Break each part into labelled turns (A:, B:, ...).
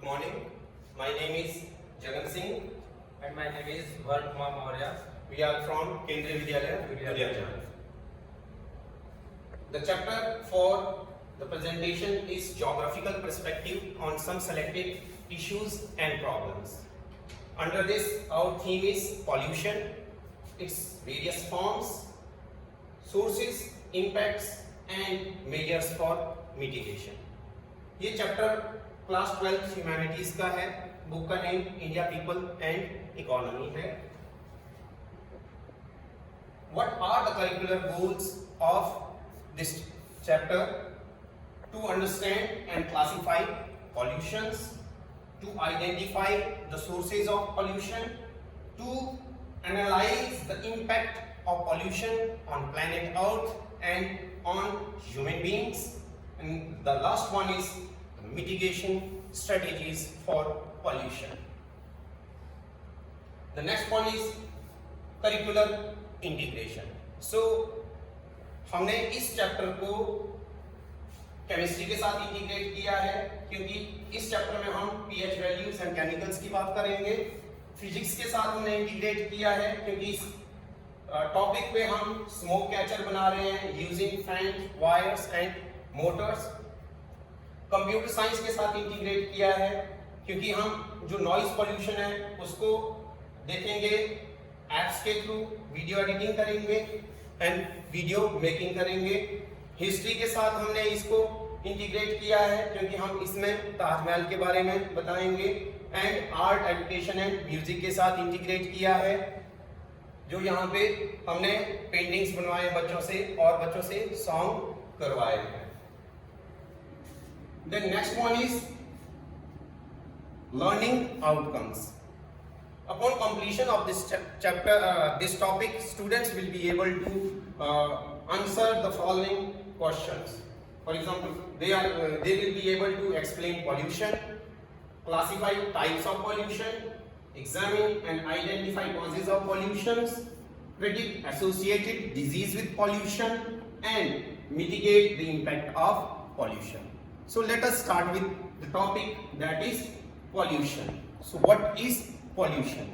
A: morning. My name is Jagan Singh.
B: And my name is Varun Kumar Maurya.
A: We are from Kendriya Vidyalaya, Vidyarjan. The chapter for the presentation is geographical perspective on some selected issues and problems. Under this, our theme is pollution, its various forms, sources, impacts and measures for mitigation. ये chapter class 12 humanities का है. Book का name India people and economy है. What are the curricular goals of this chapter? To understand and classify pollutions, to identify the sources of pollution, to analyze the impact of pollution on planet Earth and on human beings, and the last one is mitigation strategies for pollution. The next one is curricular integration. So हमने इस chapter को chemistry के साथ integrate किया है, क्योंकि इस chapter में हम पीएच वैल्यूज एंड केमिकल्स की बात करेंगे. फिजिक्स के साथ हमने इंटीग्रेट किया है, क्योंकि इस टॉपिक पे हम स्मोक कैचर बना रहे हैं using fan, wires and Motors. Computer science के साथ इंटीग्रेट किया है, क्योंकि हम जो नॉइज पोल्यूशन है उसको देखेंगे एप्स के थ्रू, वीडियो एडिटिंग करेंगे एंड वीडियो मेकिंग करेंगे. हिस्ट्री के साथ हमने इसको इंटीग्रेट किया है, क्योंकि हम इसमें ताजमहल के बारे में बताएंगे. And art, education and music के साथ इंटीग्रेट किया है, जो यहाँ पे हमने पेंटिंग्स बनवाए बच्चों से और बच्चों से सॉन्ग करवाए हैं. The next one is learning outcomes. Upon completion of this chapter, this topic, students will be able to answer the following questions. For example, they will be able to explain pollution, classify types of pollution, examine and identify causes of pollutions, predict associated disease with pollution, and mitigate the impact of pollution. So let us start with the topic, that is pollution. So what is pollution?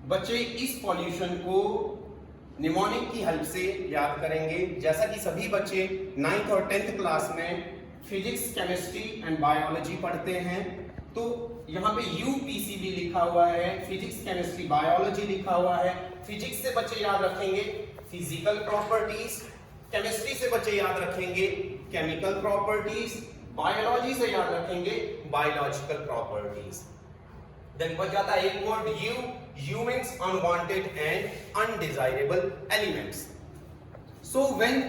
A: बच्चे इस pollution को mnemonic की help से याद करेंगे. जैसा कि सभी बच्चे 9th और 10th क्लास में फिजिक्स, केमिस्ट्री एंड बायोलॉजी पढ़ते हैं, तो यहाँ पे UPCB लिखा हुआ है, फिजिक्स, केमिस्ट्री, बायोलॉजी लिखा हुआ है. फिजिक्स से बच्चे याद रखेंगे फिजिकल प्रॉपर्टीज, केमिस्ट्री से बच्चे याद रखेंगे केमिकल प्रॉपर्टीज, बायोलॉजी से याद रखेंगे बायोलॉजिकल प्रॉपर्टीज. देन बच जाता है एक word you means unwanted and undesirable elements. So when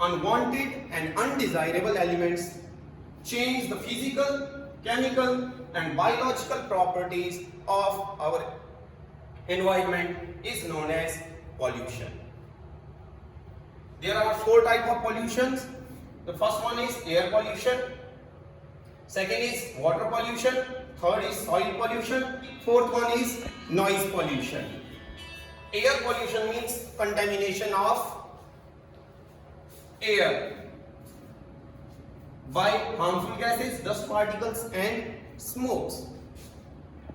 A: unwanted and undesirable elements change the physical, chemical and biological properties of our environment is known as pollution. There are 4 types of pollutions. The first one is air pollution, second is water pollution, third is soil pollution, fourth one is noise pollution. Air pollution means contamination of air by harmful gases, dust particles and smokes.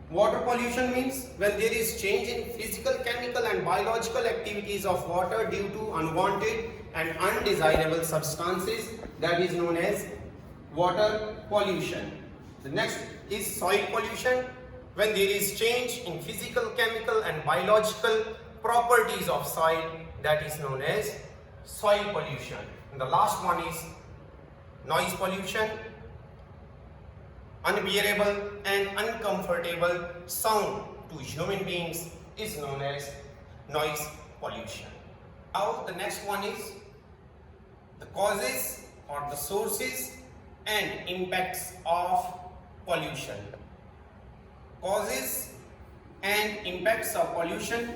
A: Water pollution means when there is change in physical, chemical and biological activities of water due to unwanted and undesirable substances, that is known as water pollution. The next is soil pollution, when there is change in physical, chemical and biological properties of soil, that is known as soil pollution. And the last one is noise pollution. Unbearable and uncomfortable sound to human beings is known as noise pollution. Now the next one is the causes or the sources and impacts of pollution. Causes and impacts of pollution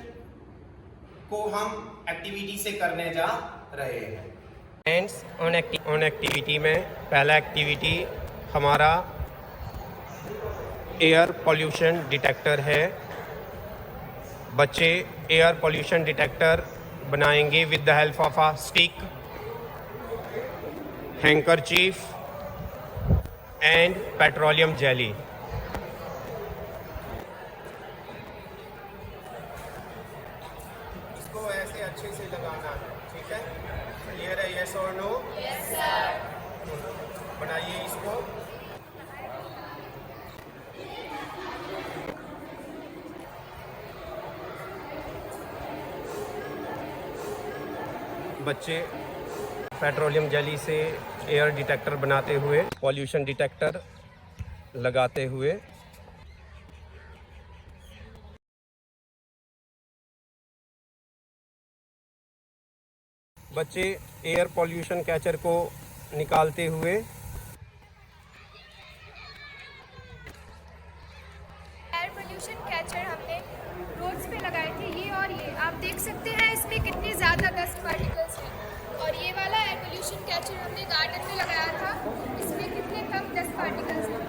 A: को हम activity से करने जा रहे हैं. Friends, on activity में पहला activity हमारा एयर पोल्यूशन डिटेक्टर है. बच्चे एयर पोल्यूशन डिटेक्टर बनाएंगे with the help of a stick, handkerchief and petroleum jelly. हटाइए इसको। बच्चे पेट्रोलियम जेली से एयर डिटेक्टर बनाते हुए, पॉल्यूशन डिटेक्टर लगाते हुए। बच्चे एयर पॉल्यूशन कैचर को निकालते हुए।
C: एयर पोल्यूशन कैचर हमने रोड्स पे लगाए थे, ये और ये आप देख सकते हैं इसमें कितनी ज़्यादा डस्ट पार्टिकल्स हैं। और ये वाला एयर पोल्यूशन कैचर हमने गार्डन में लगाया था, इसमें कितने कम डस्ट पार्टिकल्स हैं।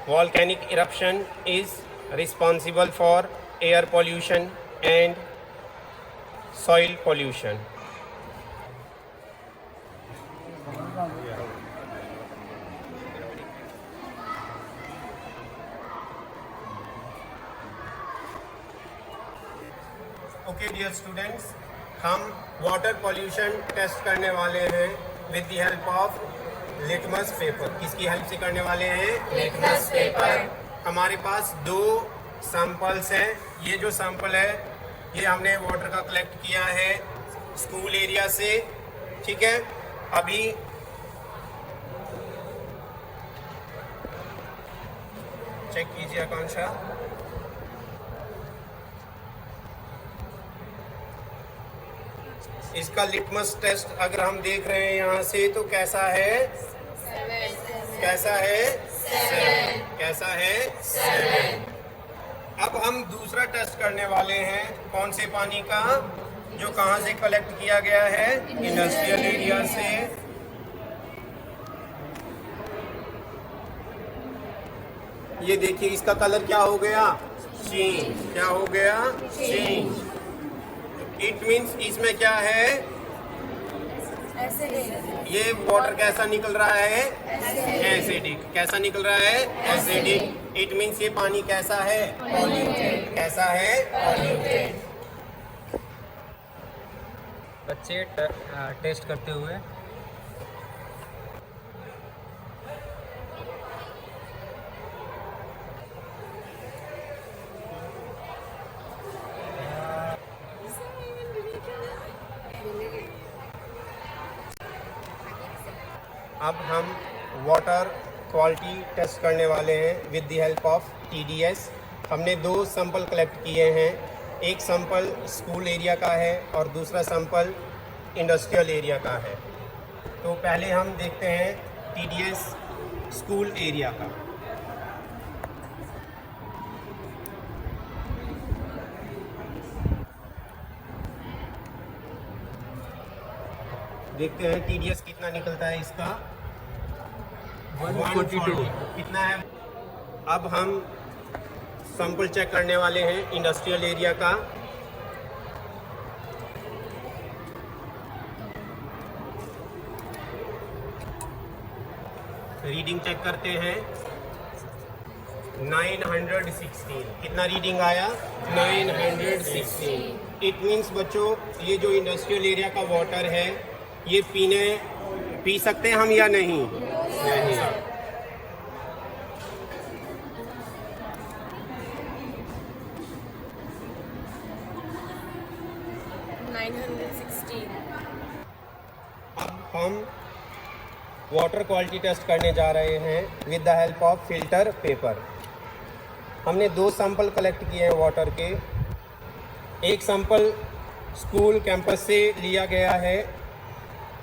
A: Volcanic eruption is responsible for air pollution and soil pollution. Okay dear students, हम वाटर पॉल्यूशन टेस्ट करने वाले हैं with the help of litmus paper. किसकी हेल्प से करने वाले हैं? Litmus paper. हमारे पास दो सैंपल्स हैं। ये जो सैंपल है ये हमने वाटर का कलेक्ट किया है स्कूल एरिया से, ठीक है। अभी चेक कीजिए आकांक्षा। इसका लिटमस टेस्ट अगर हम देख रहे हैं यहाँ से तो कैसा है? 7। कैसा है? 7। कैसा है? 7। अब हम दूसरा टेस्ट करने वाले हैं कौन से पानी का, जो कहाँ से कलेक्ट किया गया है? इंडस्ट्रियल एरिया से। ये देखिए इसका कलर क्या हो गया? चेंज। क्या हो गया? चेंज। इट मीन्स इसमें क्या है? ये वाटर कैसा निकल रहा है? एसिडिक। कैसा निकल रहा है? एसिडिक। इट मीन्स ये पानी कैसा है? पॉल्यूटेड। कैसा है? पॉल्यूटेड।
B: बच्चे टेस्ट करते हुए।
A: अब हम वाटर क्वालिटी टेस्ट करने वाले हैं with the help of TDS। हमने दो सैंपल कलेक्ट किए हैं, एक सैंपल स्कूल एरिया का है और दूसरा सैंपल इंडस्ट्रियल एरिया का है। तो पहले हम देखते हैं TDS स्कूल एरिया का। देखते हैं TDS कितना निकलता है इसका। 142 कितना है। अब हम सैंपल चेक करने वाले हैं इंडस्ट्रियल एरिया का। रीडिंग चेक करते हैं। 916। कितना रीडिंग आया? 916। इट मीन्स बच्चों ये जो इंडस्ट्रियल एरिया का वाटर है ये पी सकते हैं हम या नहीं? नहीं।
C: 916।
A: अब हम वाटर क्वालिटी टेस्ट करने जा रहे हैं with the help of filter paper. हमने दो सैंपल कलेक्ट किए हैं वाटर के। एक सैंपल स्कूल कैंपस से लिया गया है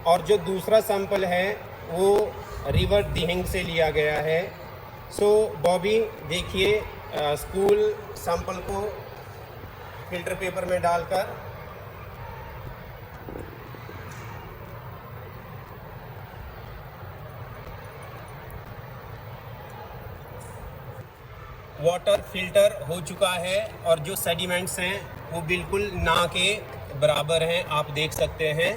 A: और जो दूसरा सैंपल है वो रिवर दिहिंग से लिया गया है। सो बॉबी देखिए स्कूल सैंपल को फिल्टर पेपर में डालकर वाटर फिल्टर हो चुका है और जो सेडिमेंट्स हैं वो बिल्कुल ना के बराबर हैं, आप देख सकते हैं।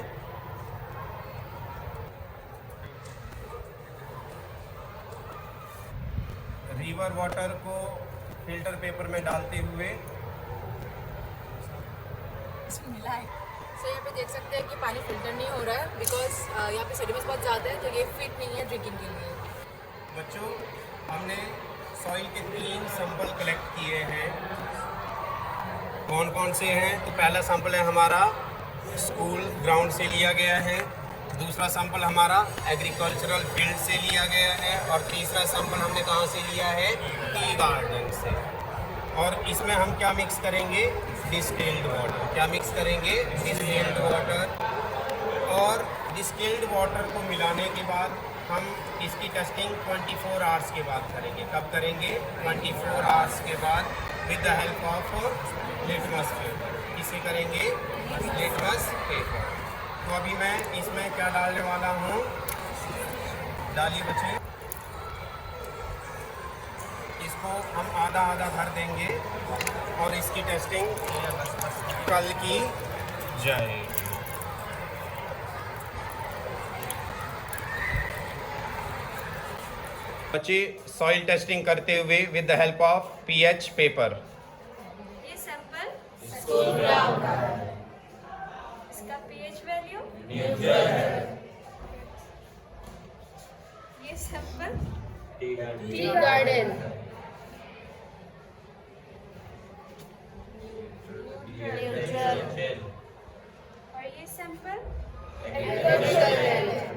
A: रिवर वाटर को फिल्टर पेपर में डालते हुए
D: सो यहाँ पे देख सकते हैं कि पानी फिल्टर नहीं हो रहा है बिकॉज यहाँ पे सेडिमेंट्स बहुत ज़्यादा है, तो ये फिट नहीं है ड्रिंकिंग के लिए।
A: बच्चों, हमने सॉइल के 3 सैंपल कलेक्ट किए हैं। कौन कौन से हैं? तो पहला सैंपल है हमारा स्कूल ग्राउंड से लिया गया है, दूसरा सैंपल हमारा एग्रीकल्चरल फील्ड से लिया गया है, और तीसरा सैंपल हमने कहाँ से लिया है? टी गार्डन से। और इसमें हम क्या मिक्स करेंगे? Distilled water. क्या मिक्स करेंगे? Distilled water. और डिस्टिल्ड वाटर को मिलाने के बाद हम इसकी टेस्टिंग 24 आवर्स के बाद करेंगे। कब करेंगे? 24 आवर्स के बाद with the help of litmus paper. इसे करेंगे लिटमस पेपर। तो अभी मैं इसमें क्या डालने वाला हूँ? डालिए बच्चे। इसको हम आधा आधा भर देंगे और इसकी टेस्टिंग कल की जाएगी। बच्चे सॉइल टेस्टिंग करते हुए with the help of pH paper.
E: ये सैंपल स्कूल ग्राउंड का है। इसका पीएच वैल्यू न्यूट्रल है। ये सैंपल टी गार्डन न्यूट्रल। और ये सैंपल एग्रीकल्चरल।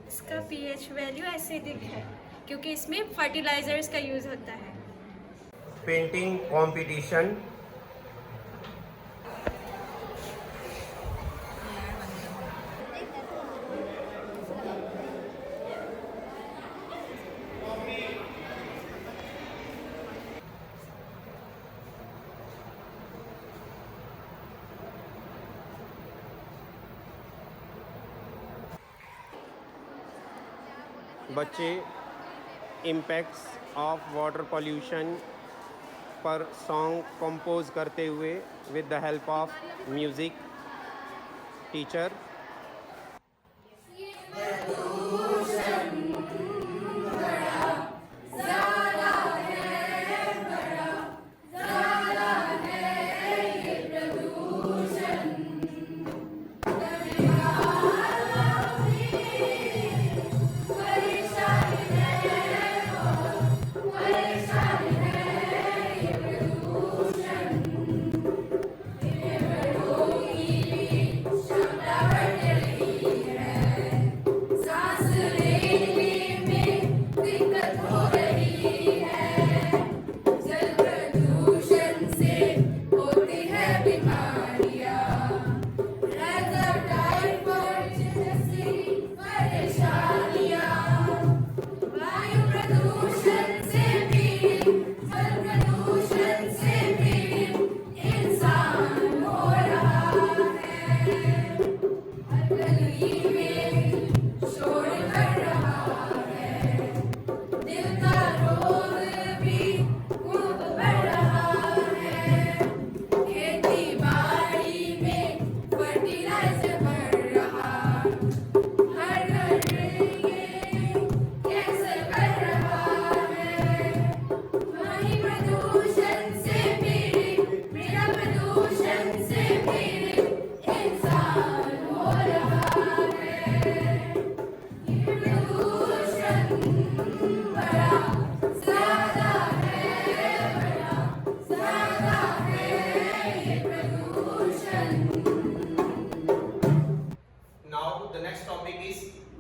E: इसका पीएच वैल्यू एसिडिक है क्योंकि इसमें फर्टिलाइजर्स का यूज होता है।
A: Painting competition. बच्चे इम्पैक्ट्स ऑफ वाटर पॉल्यूशन पर सॉन्ग कंपोज करते हुए with the help of music teacher.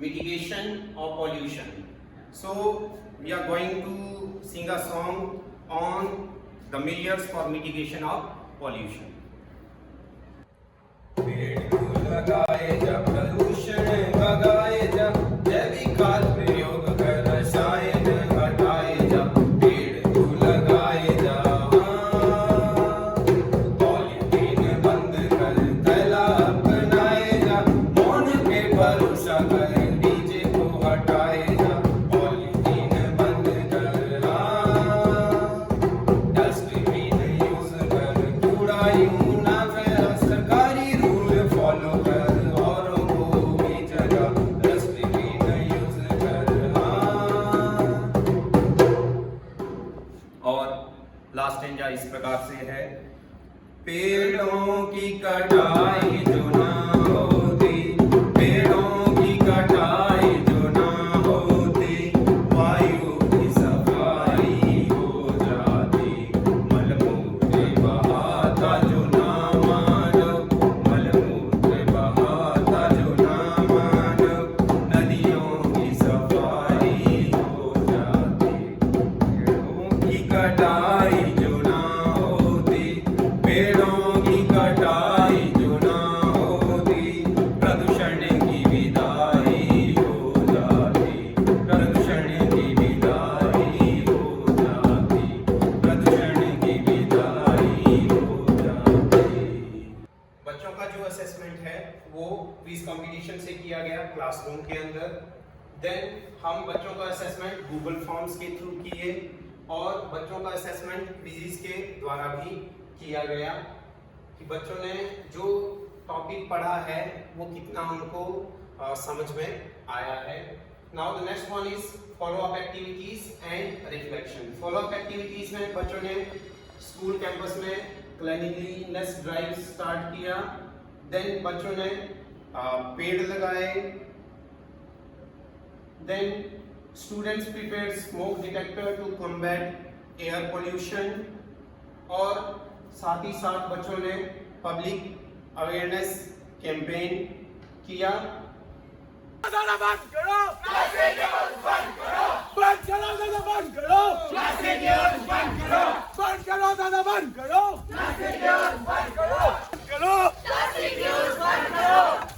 A: Mitigation of pollution. So we are going to sing a song on the measures for mitigation of pollution. पेड़ लगाए जब प्रदूषण भगाए जब जैविक खाद प्रयोग कर रसायन हटाए जब पेड़ लगाए जब पॉलीथीन बंद कर थैला अपनाए जब मौन पे भरोसा कर डीजे को हटाए जब पॉलीथीन बंद कर डस्टबिन यूज कर कूड़ा यूं ना फैला सरकारी रूल फॉलो कर औरों को भी जगा डस्टबिन यूज कर और लास्ट एंजा इस प्रकार से है। पेड़ों की कटाई जो ना होती, पेड़ों की कटाई जो देन हम बच्चों का असेसमेंट गूगल फॉर्म्स के थ्रू किए और बच्चों का असेसमेंट क्विज़ के द्वारा भी किया गया कि बच्चों ने जो टॉपिक पढ़ा है वो कितना उनको समझ में आया है। Now the next one is follow up activities and reflection. Follow up activities में बच्चों ने स्कूल कैंपस में क्लीनलीनेस ड्राइव स्टार्ट किया। देन बच्चों ने पेड़ लगाए। देन students prepared smoke detector to combat air pollution और साथ ही साथ बच्चों ने पब्लिक अवेयरनेस कैंपेन किया।
F: बंद करो बंद करो बंद करो बंद करो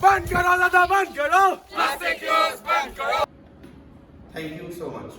F: बंद करो बंद करो
A: Thank you so much.